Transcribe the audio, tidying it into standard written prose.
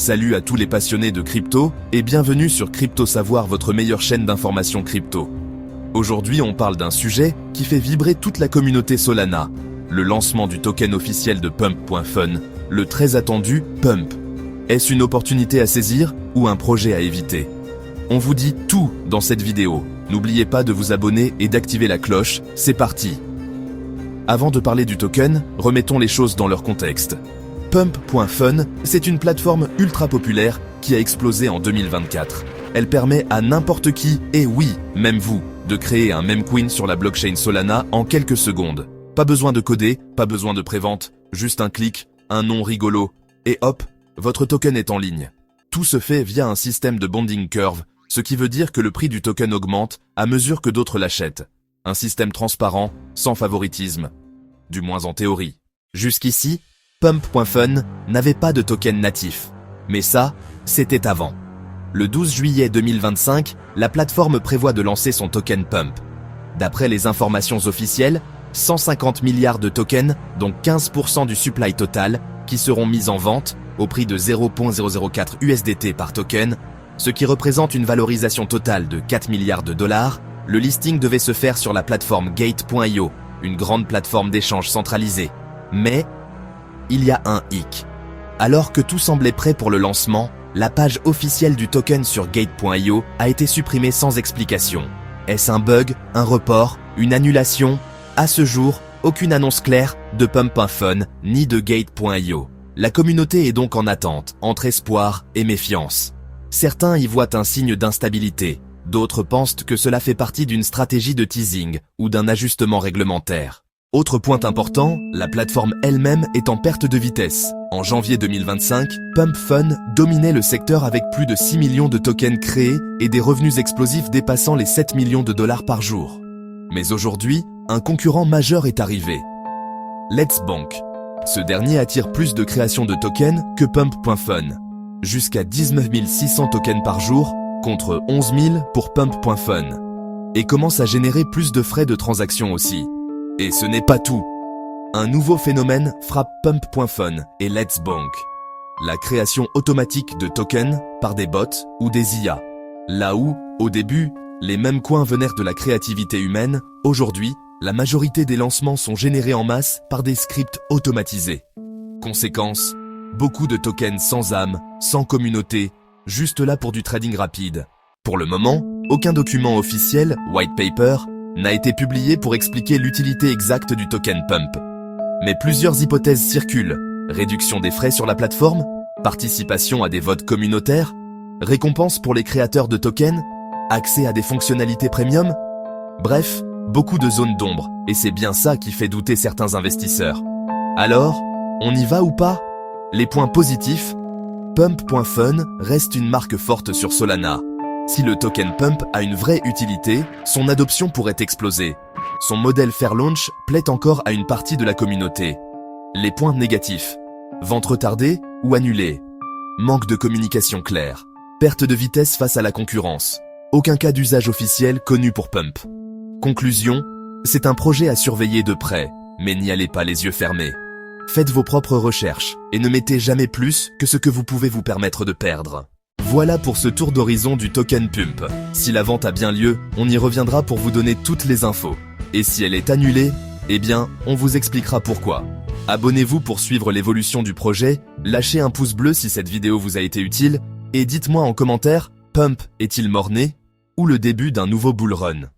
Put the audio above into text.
Salut à tous les passionnés de crypto et bienvenue sur Crypto Savoir, votre meilleure chaîne d'information crypto. Aujourd'hui, on parle d'un sujet qui fait vibrer toute la communauté Solana, le lancement du token officiel de Pump.Fun, le très attendu Pump. Est-ce une opportunité à saisir ou un projet à éviter? On vous dit tout dans cette vidéo. N'oubliez pas de vous abonner et d'activer la cloche, c'est parti. Avant de parler du token, remettons les choses dans leur contexte. Pump.Fun, c'est une plateforme ultra populaire qui a explosé en 2024. Elle permet à n'importe qui, et oui, même vous, de créer un meme coin sur la blockchain Solana en quelques secondes. Pas besoin de coder, pas besoin de prévente, juste un clic, un nom rigolo, et hop, votre token est en ligne. Tout se fait via un système de bonding curve, ce qui veut dire que le prix du token augmente à mesure que d'autres l'achètent. Un système transparent, sans favoritisme. Du moins en théorie. Jusqu'ici, Pump.Fun n'avait pas de token natif. Mais ça, c'était avant. Le 12 juillet 2025, la plateforme prévoit de lancer son token Pump. D'après les informations officielles, 150 milliards de tokens, donc 15% du supply total, qui seront mis en vente au prix de 0,004 USDT par token, ce qui représente une valorisation totale de 4 milliards de dollars. Le listing devait se faire sur la plateforme Gate.io, une grande plateforme d'échange centralisée. Mais il y a un hic. Alors que tout semblait prêt pour le lancement, la page officielle du token sur Gate.io a été supprimée sans explication. Est-ce un bug, un report, une annulation? À ce jour, aucune annonce claire de Pump.Fun ni de Gate.io. La communauté est donc en attente, entre espoir et méfiance. Certains y voient un signe d'instabilité, d'autres pensent que cela fait partie d'une stratégie de teasing ou d'un ajustement réglementaire. Autre point important, la plateforme elle-même est en perte de vitesse. En janvier 2025, Pump.Fun dominait le secteur avec plus de 6 millions de tokens créés et des revenus explosifs dépassant les 7 millions de dollars par jour. Mais aujourd'hui, un concurrent majeur est arrivé. Let's Bank. Ce dernier attire plus de création de tokens que Pump.Fun. Jusqu'à 19 600 tokens par jour, contre 11 000 pour Pump.Fun. Et commence à générer plus de frais de transaction aussi. Et ce n'est pas tout. Un nouveau phénomène frappe Pump.Fun et Let's Bank. La création automatique de tokens par des bots ou des IA. Là où, au début, les mêmes coins venaient de la créativité humaine, aujourd'hui, la majorité des lancements sont générés en masse par des scripts automatisés. Conséquence, beaucoup de tokens sans âme, sans communauté, juste là pour du trading rapide. Pour le moment, aucun document officiel, white paper, n'a été publié pour expliquer l'utilité exacte du token Pump. Mais plusieurs hypothèses circulent. Réduction des frais sur la plateforme, participation à des votes communautaires, récompense pour les créateurs de tokens, accès à des fonctionnalités premium. Bref, beaucoup de zones d'ombre, et c'est bien ça qui fait douter certains investisseurs. Alors, on y va ou pas? Les points positifs, Pump.Fun reste une marque forte sur Solana. Si le token Pump a une vraie utilité, son adoption pourrait exploser. Son modèle Fair Launch plaît encore à une partie de la communauté. Les points négatifs, vente retardée ou annulée, manque de communication claire, perte de vitesse face à la concurrence, aucun cas d'usage officiel connu pour Pump. Conclusion, c'est un projet à surveiller de près, mais n'y allez pas les yeux fermés. Faites vos propres recherches et ne mettez jamais plus que ce que vous pouvez vous permettre de perdre. Voilà pour ce tour d'horizon du token Pump. Si la vente a bien lieu, on y reviendra pour vous donner toutes les infos. Et si elle est annulée, eh bien, on vous expliquera pourquoi. Abonnez-vous pour suivre l'évolution du projet, lâchez un pouce bleu si cette vidéo vous a été utile, et dites-moi en commentaire, Pump est-il mort-né ou le début d'un nouveau bull run?